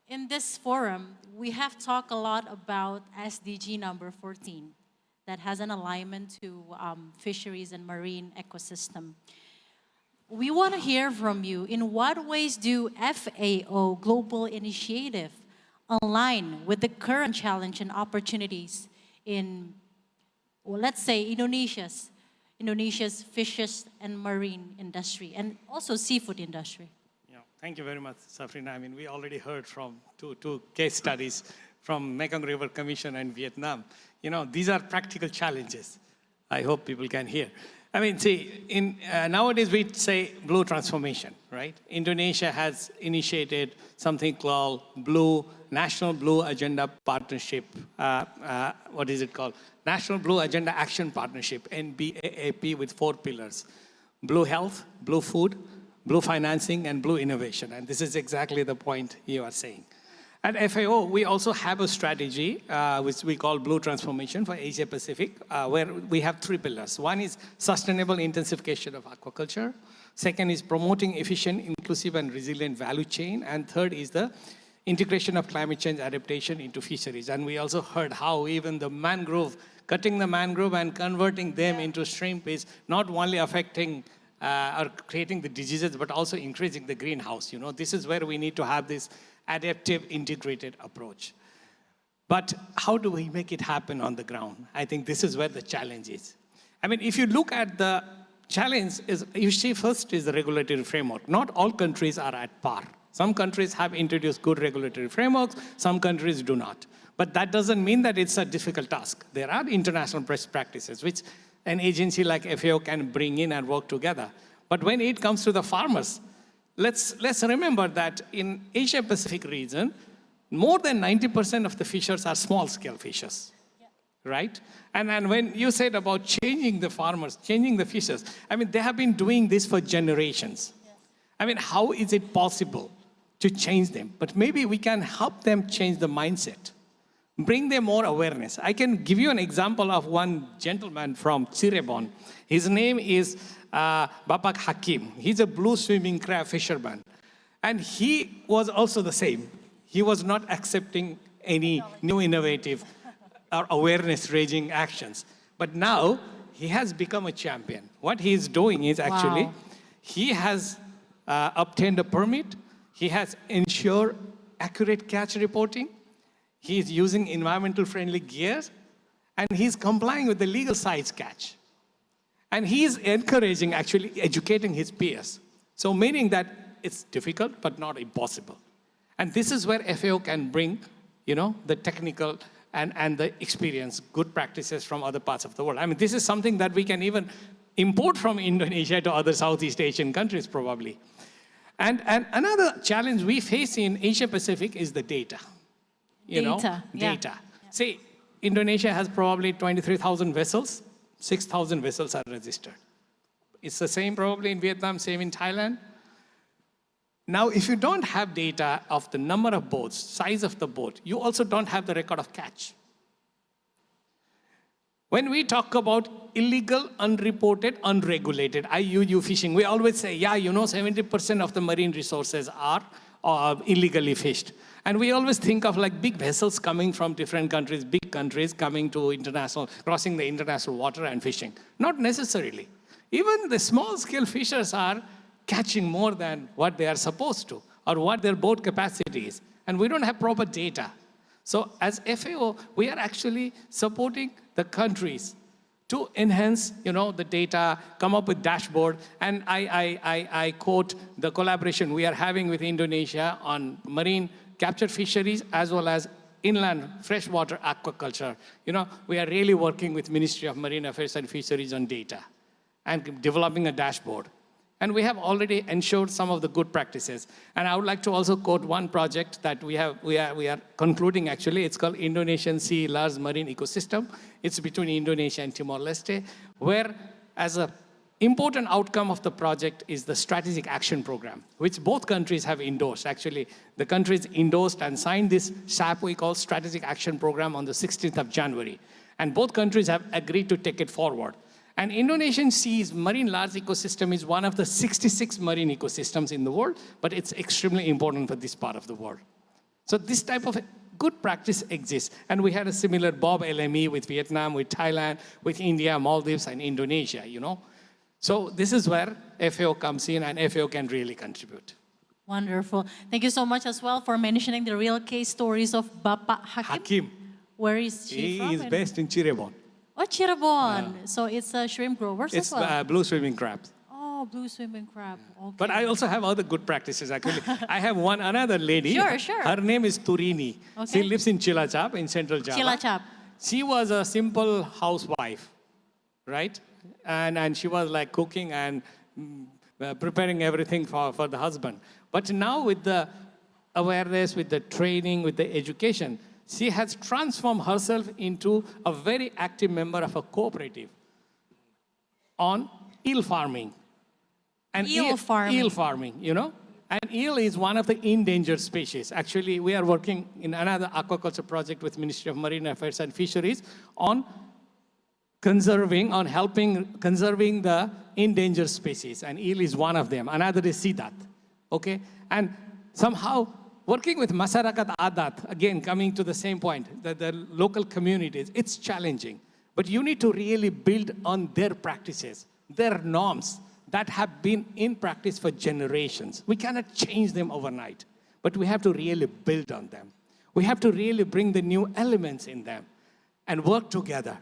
In this forum, we have talked a lot about SDG number 14 that has an alignment to fisheries and marine ecosystem. We want to hear from you. In what ways do FAO global initiative align with the current challenge and opportunities in, well, let's say, Indonesia's fishes and marine industry, and also seafood industry? Yeah, thank you very much, Safrina. I mean, we already heard from two case studies from Mekong River Commission and Vietnam. You know, these are practical challenges. I hope people can hear. I mean, see, nowadays we say blue transformation, right? Indonesia has initiated something called National Blue Agenda Partnership. What is it called? National Blue Agenda Action Partnership, NBAAP, with 4 pillars: blue health, blue food, blue financing, and blue innovation. And this is exactly the point you are saying. At FAO, we also have a strategy, which we call Blue Transformation for Asia Pacific, where we have 3 pillars. One is sustainable intensification of aquaculture. Second is promoting efficient, inclusive, and resilient value chain. And third is the integration of climate change adaptation into fisheries. And we also heard how even the mangrove, cutting the mangrove and converting them into shrimp is not only affecting or creating the diseases, but also increasing the greenhouse. You know, this is where we need to have this adaptive, integrated approach. But how do we make it happen on the ground? I think this is where the challenge is. I mean, if you look at the challenge, you see first is the regulatory framework. Not all countries are at par. Some countries have introduced good regulatory frameworks, some countries do not. But that doesn't mean that it's a difficult task. There are international best practices, which an agency like FAO can bring in and work together. But when it comes to the farmers, let's remember that in Asia Pacific region, more than 90% of the fishers are small-scale fishers, right? And when you said about changing the farmers, changing the fishers, I mean, they have been doing this for generations. I mean, how is it possible to change them? But maybe we can help them change the mindset, bring them more awareness. I can give you an example of one gentleman from Cirebon. His name is Bapak Hakim. He's a blue swimming crab fisherman. And he was also the same. He was not accepting any new innovative or awareness-raising actions. But now, he has become a champion. What he is doing is actually, he has obtained a permit. He has ensured accurate catch reporting. He is using environmental-friendly gears. And he's complying with the legal size catch. And he is encouraging, actually educating his peers. So meaning that it's difficult, but not impossible. And this is where FAO can bring, you know, the technical and the experience, good practices from other parts of the world. I mean, this is something that we can even import from Indonesia to other Southeast Asian countries, probably. And another challenge we face in Asia Pacific is the data. Data. Yeah. See, Indonesia has probably 23,000 vessels. 6,000 vessels are registered. It's the same probably in Vietnam, same in Thailand. Now, if you don't have data of the number of boats, size of the boat, you also don't have the record of catch. When we talk about illegal, unreported, unregulated, IUU fishing, we always say, yeah, you know, 70% of the marine resources are illegally fished. And we always think of like big vessels coming from different countries, big countries coming to crossing the international water and fishing. Not necessarily. Even the small-scale fishers are catching more than what they are supposed to, or what their boat capacity is. And we don't have proper data. So as FAO, we are actually supporting the countries to enhance, you know, the data, come up with dashboard. And I quote the collaboration we are having with Indonesia on marine captured fisheries as well as inland freshwater aquaculture. You know, we are really working with Ministry of Marine Affairs and Fisheries on data and developing a dashboard. And we have already ensured some of the good practices. And I would like to also quote one project that we are concluding actually. It's called Indonesian Sea Large Marine Ecosystem. It's between Indonesia and Timor-Leste, where as a important outcome of the project is the strategic action program, which both countries have endorsed. Actually, the countries endorsed and signed this SAP we call Strategic Action Program on the 16th of January. And both countries have agreed to take it forward. And Indonesian Sea's marine large ecosystem is one of the 66 marine ecosystems in the world, but it's extremely important for this part of the world. So this type of good practice exists. And we had a similar Bob LME with Vietnam, with Thailand, with India, Maldives, and Indonesia, So this is where FAO comes in, and FAO can really contribute. Wonderful. Thank you so much as well for mentioning the real case stories of Bapak Hakim. Where is she from? He is based in Cirebon. Oh, Cirebon. So it's a shrimp growers It's as well? blue swimming crabs. Oh, blue swimming crab. Okay. But I also have other good practices, actually. I have another lady. Sure. Her name is Turini. Okay. She lives in Cilacap, in Central Java. Cilacap. She was a simple housewife, right? And she was like cooking and preparing everything for the husband. But now with the awareness, with the training, with the education, she has transformed herself into a very active member of a cooperative on eel farming. And Eel farming. Eel farming, And eel is one of the endangered species. Actually, we are working in another aquaculture project with Ministry of Marine Affairs and Fisheries on helping conserving the endangered species. And eel is one of them. Another is sidat, okay? And somehow, working with Masyarakat Adat, again, coming to the same point, the local communities, it's challenging. But you need to really build on their practices, their norms, that have been in practice for generations. We cannot change them overnight, but we have to really build on them. We have to really bring the new elements in them and work together.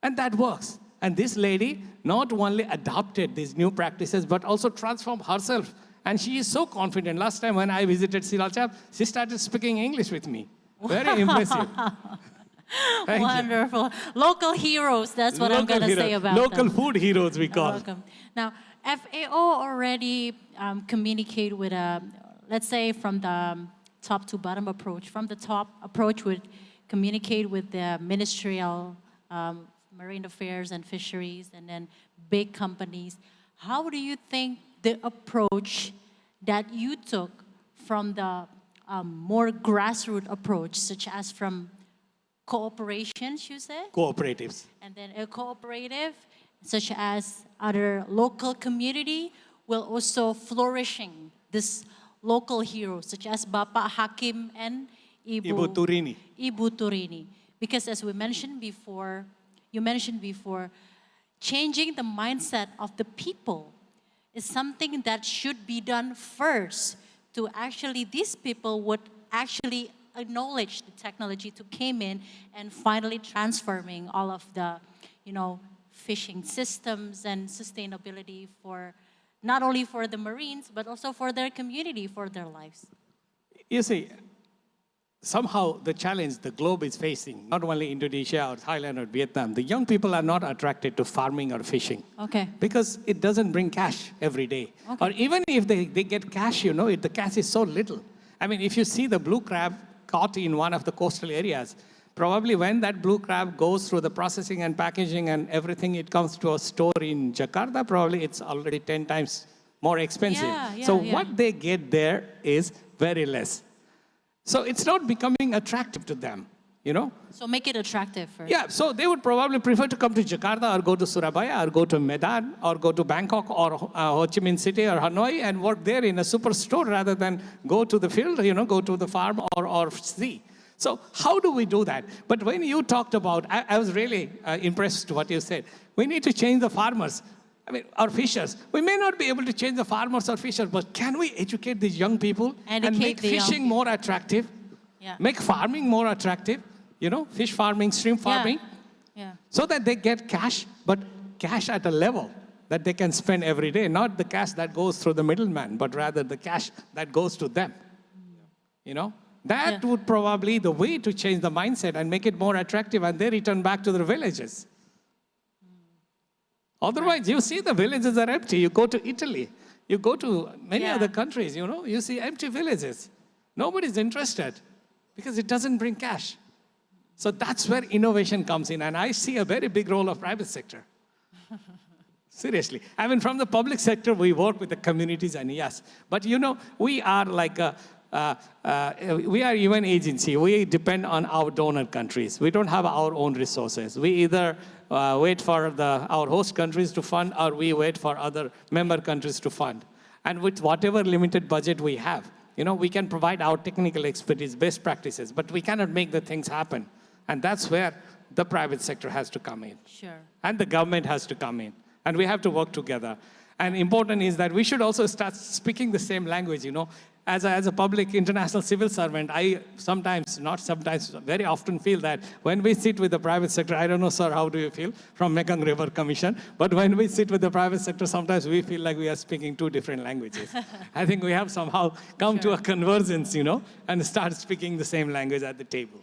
And that works. And this lady not only adopted these new practices, but also transformed herself. And she is so confident. Last time when I visited Cilacap, she started speaking English with me. Very impressive. Wonderful. Local heroes, that's what I'm going to say about Local them. food heroes, we call. Welcome. Now, FAO already communicate with let's say from the top to bottom approach. From the top approach would communicate with the ministerial marine affairs and fisheries, and then big companies. How do you think the approach that you took from the more grassroots approach, such as from cooperations, you said? Cooperatives. And then a cooperative, such as other local community, will also flourishing this local heroes, such as Bapak Hakim and Ibu Turini. Ibu Turini. Because as we mentioned before, you mentioned before, changing the mindset of the people is something that should be done first to actually, these people would actually acknowledge the technology to came in and finally transforming all of the, fishing systems and sustainability for, not only for the Marines, but also for their community, for their lives. You see, somehow the challenge the globe is facing, not only Indonesia or Thailand or Vietnam, the young people are not attracted to farming or fishing. Okay. Because it doesn't bring cash every day. Okay. Or even if they get cash, the cash is so little. I mean, if you see the blue crab caught in one of the coastal areas, probably when that blue crab goes through the processing and packaging and everything, it comes to a store in Jakarta, probably it's already 10 times more expensive. So what they get there is very less. So it's not becoming attractive to them, So make it attractive first. Yeah, so they would probably prefer to come to Jakarta or go to Surabaya or go to Medan or go to Bangkok or Ho Chi Minh City or Hanoi and work there in a superstore rather than go to the field, go to the farm or sea. So how do we do that? But when you talked about, I was really impressed with what you said. We need to change the farmers. Our fishers. We may not be able to change the farmers or fishers, but can we educate these young people and make fishing more attractive? Yeah. Make farming more attractive? Fish farming, shrimp farming? Yeah. So that they get cash, but cash at a level that they can spend every day. Not the cash that goes through the middleman, but rather the cash that goes to them. That would probably the way to change the mindset and make it more attractive, and they return back to their villages. Otherwise, you see the villages are empty. You go to Italy, you go to many other countries, you see empty villages. Nobody's interested because it doesn't bring cash. So that's where innovation comes in, and I see a very big role of private sector. Seriously. From the public sector, we work with the communities, and yes. But we are like we are UN agency. We depend on our donor countries. We don't have our own resources. We either wait for our host countries to fund, or we wait for other member countries to fund. And with whatever limited budget we have, we can provide our technical expertise, best practices, but we cannot make the things happen. And that's where the private sector has to come in. Sure. And the government has to come in. And we have to work together. And important is that we should also start speaking the same language, As a public international civil servant, I sometimes, not sometimes, very often feel that when we sit with the private sector, I don't know, sir, how do you feel from Mekong River Commission? But when we sit with the private sector, sometimes we feel like we are speaking two different languages. I think we have somehow come to a convergence, and start speaking the same language at the table.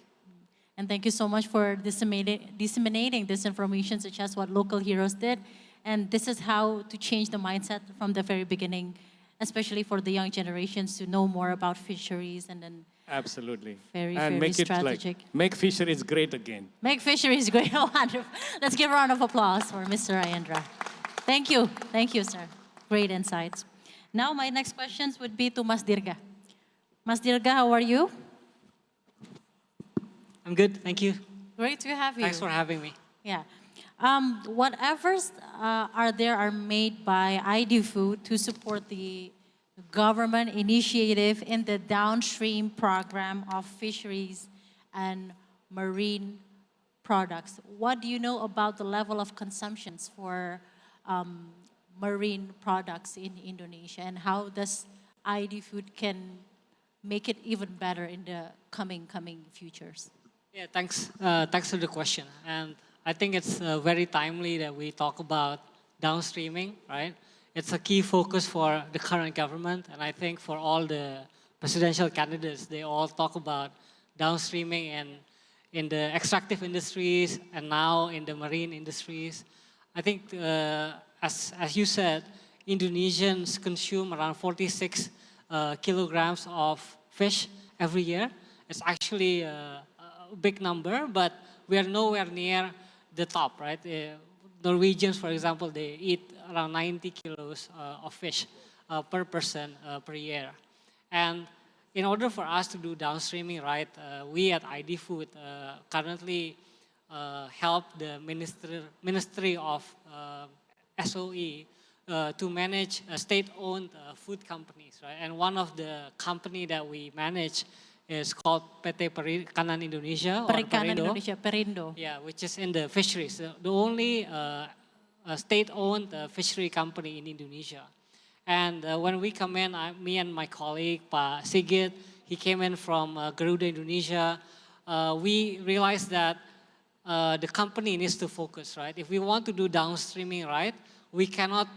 And thank you so much for disseminating this information, such as what local heroes did. And this is how to change the mindset from the very beginning, especially for the young generations to know more about fisheries and then absolutely. Very make strategic. Make fisheries great again. Make fisheries great. Oh, wonderful. Let's give a round of applause for Mr. Ayendra. Thank you. Thank you, sir. Great insights. Now, my next questions would be to Mas Dirga. Mas Dirga, how are you? I'm good, thank you. Great to have you. Thanks for having me. Yeah. What efforts are made by ID Food to support the government initiative in the downstream program of fisheries and marine products? What do you know about the level of consumptions for marine products in Indonesia, and how does ID Food can make it even better in the coming futures? Yeah, thanks for the question. And I think it's very timely that we talk about downstreaming, right? It's a key focus for the current government, and I think for all the presidential candidates, they all talk about downstreaming and in the extractive industries and now in the marine industries. I think, as you said, Indonesians consume around 46 kilograms of fish every year. It's actually a big number, but we are nowhere near the top, right? Norwegians, for example, they eat around 90 kilos of fish per person per year. And in order for us to do downstreaming right, we at ID Food currently help the Ministry of SOE to manage state-owned food companies, right? And one of the company that we manage is called PT Perikanan Indonesia, or Perikanan Perindo. Indonesia, Perindo. Yeah, which is in the fisheries, the only state-owned fishery company in Indonesia. And when we come in, me and my colleague, Pak Sigit, he came in from Garuda, Indonesia. We realized that the company needs to focus, right? If we want to do downstreaming right, we cannot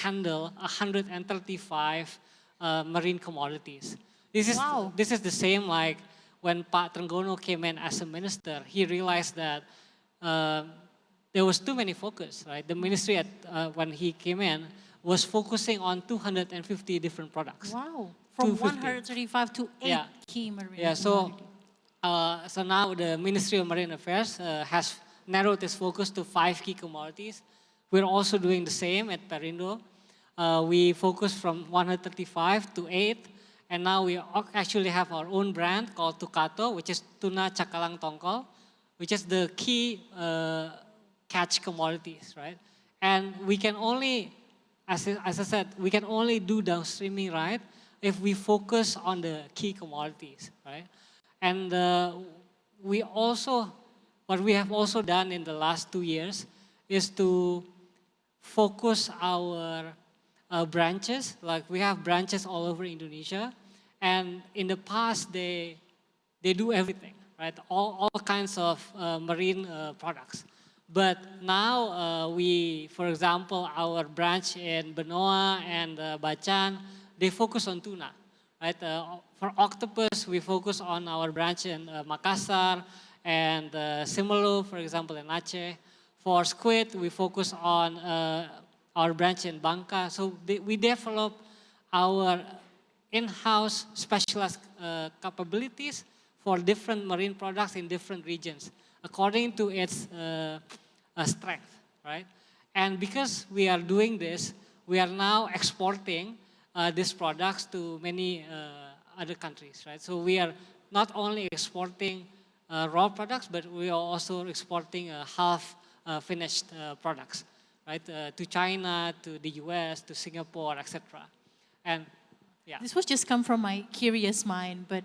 handle 135 marine commodities. This is the same like when Pak Trenggono came in as a minister. He realized that there was too many focus, right? The ministry when he came in was focusing on 250 different products. Wow, from 135 to 8 key marine commodities. So now the Ministry of Marine Affairs has narrowed its focus to 5 key commodities. We're also doing the same at Perindo. We focus from 135 to 8, and now we actually have our own brand called Tukato, which is tuna cakalang tongkol, which is the key catch commodities, right? And we can only, as I said, we can only do downstreaming right if we focus on the key commodities, right? And what we have also done in the last 2 years is to focus our branches. Like we have branches all over Indonesia, and in the past they do everything, right? All kinds of marine products. But now for example, our branch in Benoa and Bacan, they focus on tuna, right? For octopus, we focus on our branch in Makassar and Simelu, for example, in Aceh. For squid, we focus on our branch in Bangka. So we develop our in-house specialized capabilities for different marine products in different regions, according to its strength, right? And because we are doing this, we are now exporting these products to many other countries, right? So we are not only exporting raw products, but we are also exporting half finished products, right? To China, to the US, to Singapore, etc. And Yeah. This was just come from my curious mind, but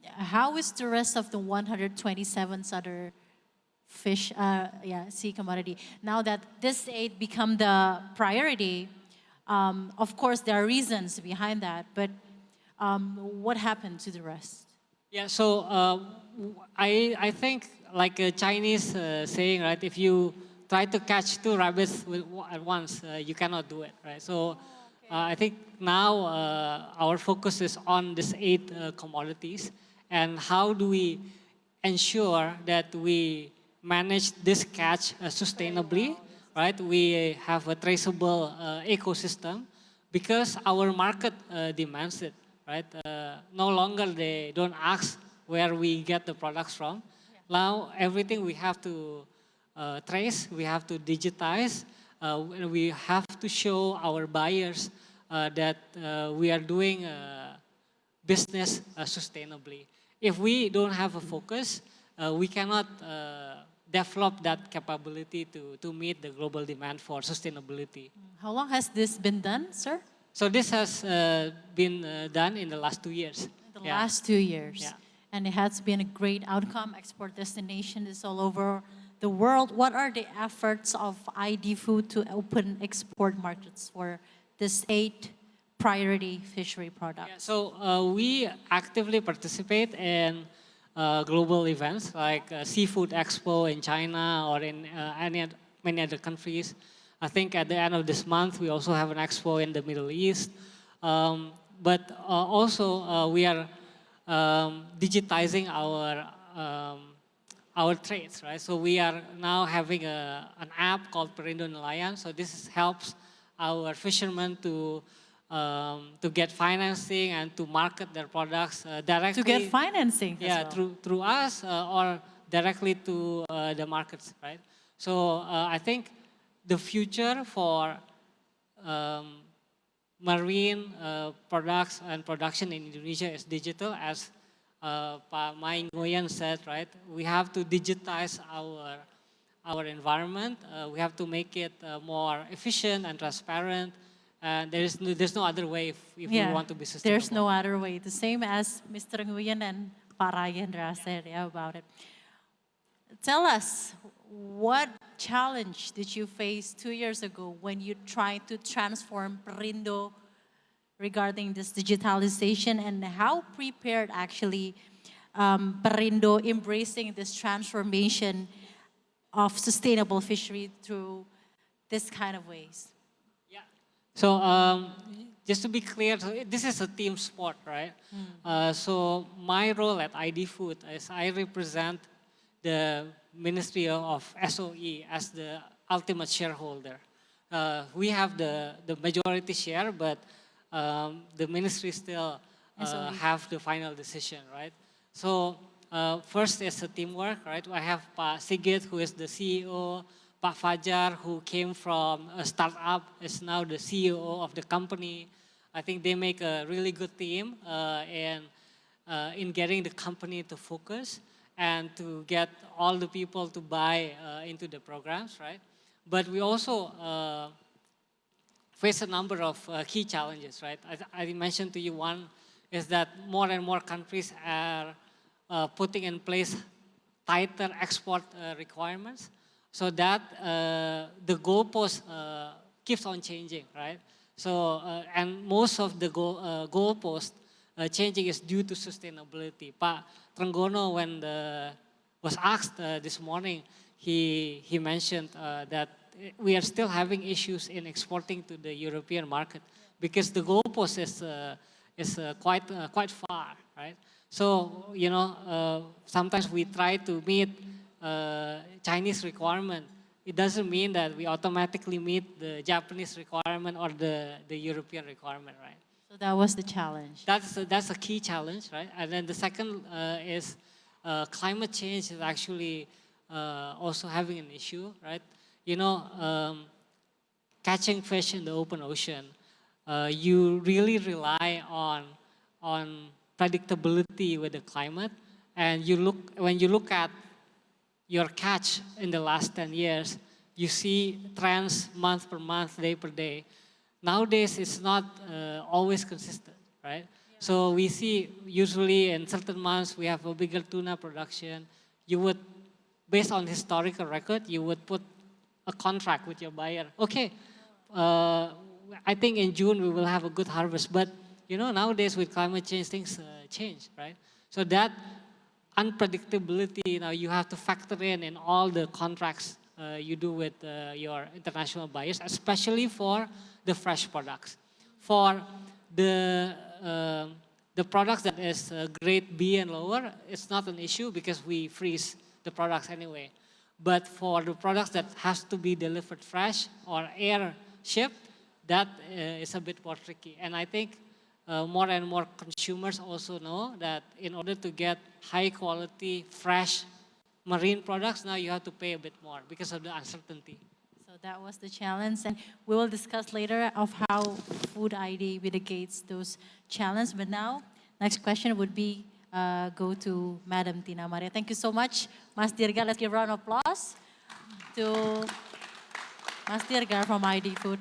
how is the rest of the 127 other fish, sea commodity? Now that this aid become the priority, of course there are reasons behind that, but what happened to the rest? Yeah, so I think like a Chinese saying, right? If you try to catch two rabbits at once, you cannot do it, right? So I think now our focus is on these 8 commodities, and how do we ensure that we manage this catch sustainably, right? We have a traceable ecosystem because our market demands it, right? No longer they don't ask where we get the products from. Now everything we have to trace, we have to digitize, we have to show our buyers that we are doing business sustainably. If we don't have a focus, we cannot develop that capability to meet the global demand for sustainability. How long has this been done, sir? So this has been done in the last 2 years. The last 2 years. Yeah. And it has been a great outcome. Export destination is all over the world. What are the efforts of ID Food to open export markets for this 8 priority fishery products? Yeah, so we actively participate in global events like Seafood Expo in China or in many other countries. I think at the end of this month, we also have an expo in the Middle East. But also we are digitizing our trades, right? So we are now having an app called Perindo Nelayan. So this helps our fishermen to get financing and to market their products directly. To get financing as Yeah, well. through us or directly to the markets, right? So I think the future for marine products and production in Indonesia is digital, as Pak Mai Ngoyan said, right? We have to digitize our environment. We have to make it more efficient and transparent. And there's no other way if we want to be sustainable. There's no other way. The same as Mr. Nguyen and Pak Rayendra said about it. Tell us, what challenge did you face 2 years ago when you tried to transform Perindo regarding this digitalization, and how prepared actually Perindo embracing this transformation of sustainable fishery through this kind of ways? Yeah. So just to be clear, so this is a team sport, right? So my role at ID Food is I represent the Ministry of SOE as the ultimate shareholder. We have the majority share, but the ministry still have the final decision, right? So first is a teamwork, right? I have Pak Sigit, who is the CEO, Pak Fajar, who came from a startup, is now the CEO of the company. I think they make a really good team in getting the company to focus and to get all the people to buy into the programs, right? But we also face a number of key challenges, right? I mentioned to you one is that more and more countries are putting in place tighter export requirements, so that the goalpost keeps on changing, right? So, and most of the goalpost changing is due to sustainability. Pak Trenggono, when was asked this morning, he mentioned that we are still having issues in exporting to the European market because the goalpost is quite far, right? So, you know, sometimes we try to meet Chinese requirement. It doesn't mean that we automatically meet the Japanese requirement or the European requirement, right? So that was the challenge. That's a key challenge, right? And then the second is climate change is actually also having an issue, right? You know, catching fish in the open ocean, you really rely on predictability with the climate, and when you look at your catch in the last 10 years, you see trends month per month, day per day. Nowadays, it's not always consistent, right? So we see usually in certain months we have a bigger tuna production. You would, based on historical record, you would put a contract with your buyer. Okay, I think in June we will have a good harvest, but nowadays with climate change, things change, right? So that unpredictability, you have to factor in all the contracts you do with your international buyers, especially for the fresh products. For the products that is grade B and lower, it's not an issue because we freeze the products anyway. But for the products that has to be delivered fresh or air shipped, that is a bit more tricky. And I think more and more consumers also know that in order to get high quality, fresh marine products, now you have to pay a bit more because of the uncertainty. So that was the challenge, and we will discuss later of how Food ID mitigates those challenges. But now, next question would be go to Madam Tina Maria. Thank you so much, Mas Dirga. Let's give a round of applause to Mas Dirga from ID Food.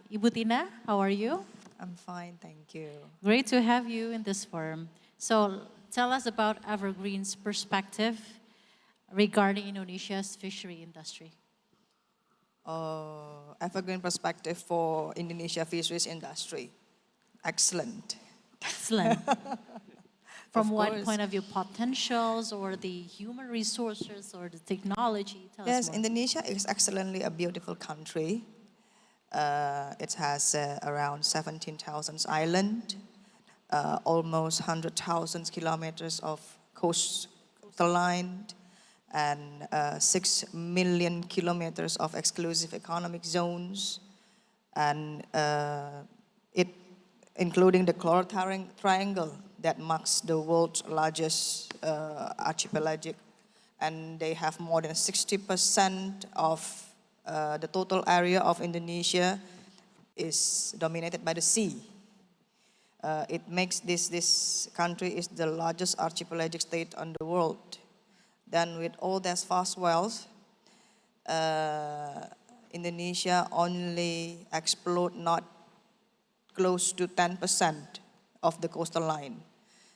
Ibu Tina, how are you? I'm fine, thank you. Great to have you in this forum. So tell us about Evergreen's perspective regarding Indonesia's fishery industry. Evergreen perspective for Indonesia fisheries industry. Excellent. Excellent. From Of what course. point of view? Potentials or the human resources or the technology? Tell us Yes, more. Indonesia is excellently a beautiful country. It has around 17,000 islands, almost 100,000 kilometers of coastline, and 6 million kilometers of exclusive economic zones, and it including the Coral Triangle that marks the world's largest archipelagic, and they have more than 60% of the total area of Indonesia is dominated by the sea. It makes this country is the largest archipelagic state on the world. Then with all that vast wealth, Indonesia only explored not close to 10% of the coastal line.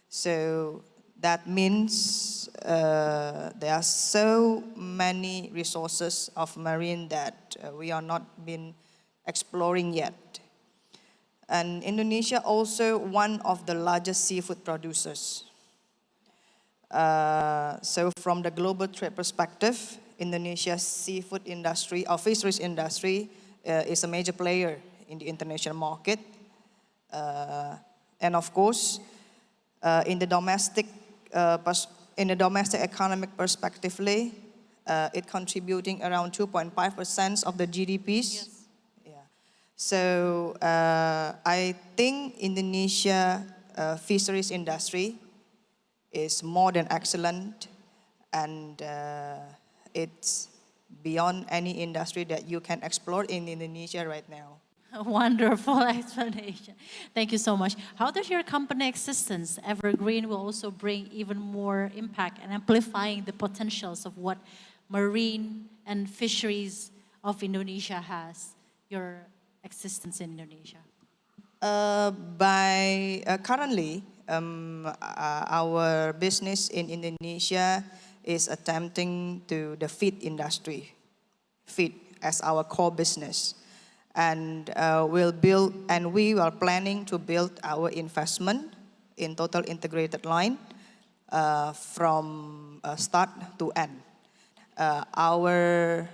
So that means there are so many resources of marine that we are not been exploring yet. And Indonesia also one of the largest seafood producers. So from the global trade perspective, Indonesia's seafood industry or fisheries industry is a major player in the international market. And of course, in the domestic economic perspectively, it contributing around 2.5% of the GDPs. Yes. Yeah. So I think Indonesia fisheries industry is more than excellent, and it's beyond any industry that you can explore in Indonesia right now. A wonderful explanation. Thank you so much. How does your company existence, Evergreen, will also bring even more impact and amplifying the potentials of what marine and fisheries of Indonesia has, your existence in Indonesia? Currently, our business in Indonesia is attempting to the feed industry, feed as our core business. And we are planning to build our investment in total integrated line from start to end. Our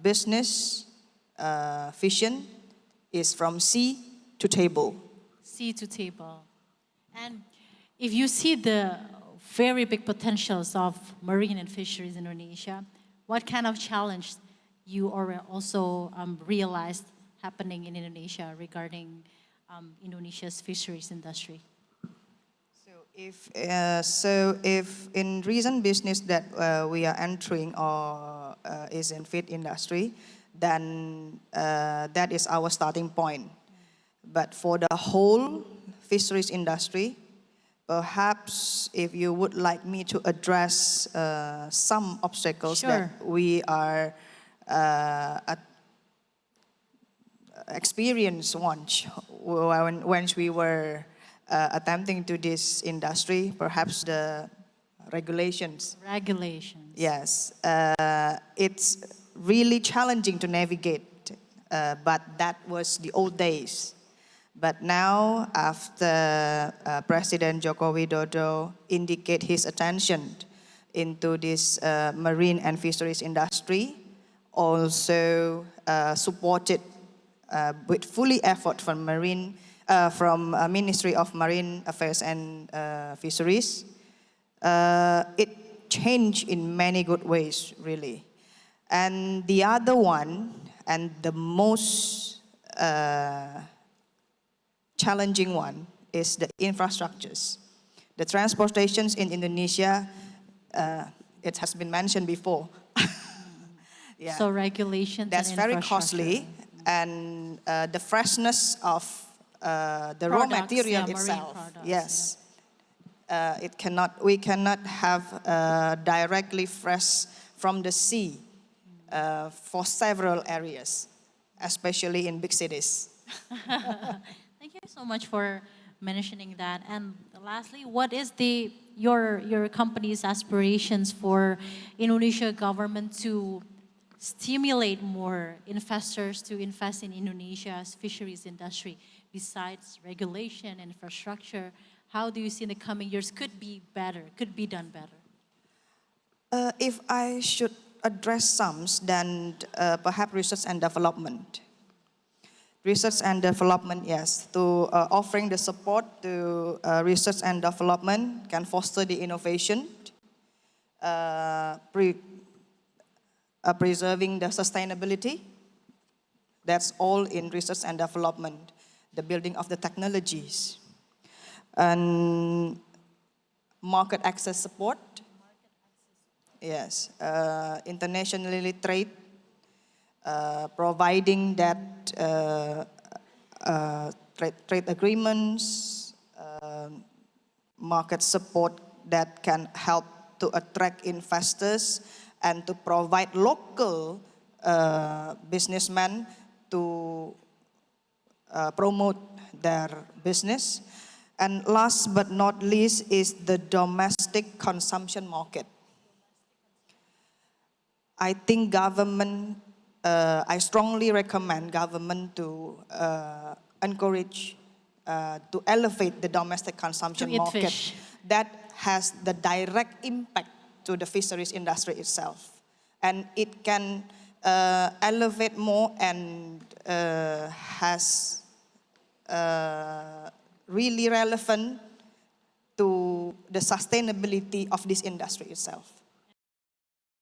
business vision is from sea to table. Sea to table. And if you see the very big potentials of marine and fisheries in Indonesia, what kind of challenge you also realized happening in Indonesia regarding Indonesia's fisheries industry? So if in recent business that we are entering or is in feed industry, then that is our starting point. But for the whole fisheries industry, perhaps if you would like me to address some obstacles Sure. that we are experience once when we were attempting to this industry, perhaps the regulations. Regulations. Yes, it's really challenging to navigate, but that was the old days. But now, after President Joko Widodo indicate his attention into this marine and fisheries industry, also supported with fully effort from Ministry of Marine Affairs and Fisheries. It changed in many good ways, really. And the other one, and the most challenging one, is the infrastructures. The transportations in Indonesia, it has been mentioned before. Yeah. So regulations That's and very infrastructure. costly, and the freshness of the raw Products, material yeah, marine itself. products, Yes, we cannot have directly fresh from the sea for several areas, especially in big cities. Thank you so much for mentioning that. And lastly, what is your company's aspirations for Indonesia government to stimulate more investors to invest in Indonesia's fisheries industry besides regulation and infrastructure? How do you see in the coming years could be better, could be done better? If I should address some, then perhaps research and development. Research and development, yes, to offering the support to research and development can foster the innovation, preserving the sustainability. That's all in research and development, the building of the technologies. And market access support. Yes, internationally trade, providing that trade agreements, market support that can help to attract investors and to provide local businessmen to promote their business. And last but not least is the domestic consumption market. I think government, I strongly recommend government to encourage, to elevate the domestic consumption To eat market. fish. That has the direct impact to the fisheries industry itself. And it can elevate more and has really relevant to the sustainability of this industry itself.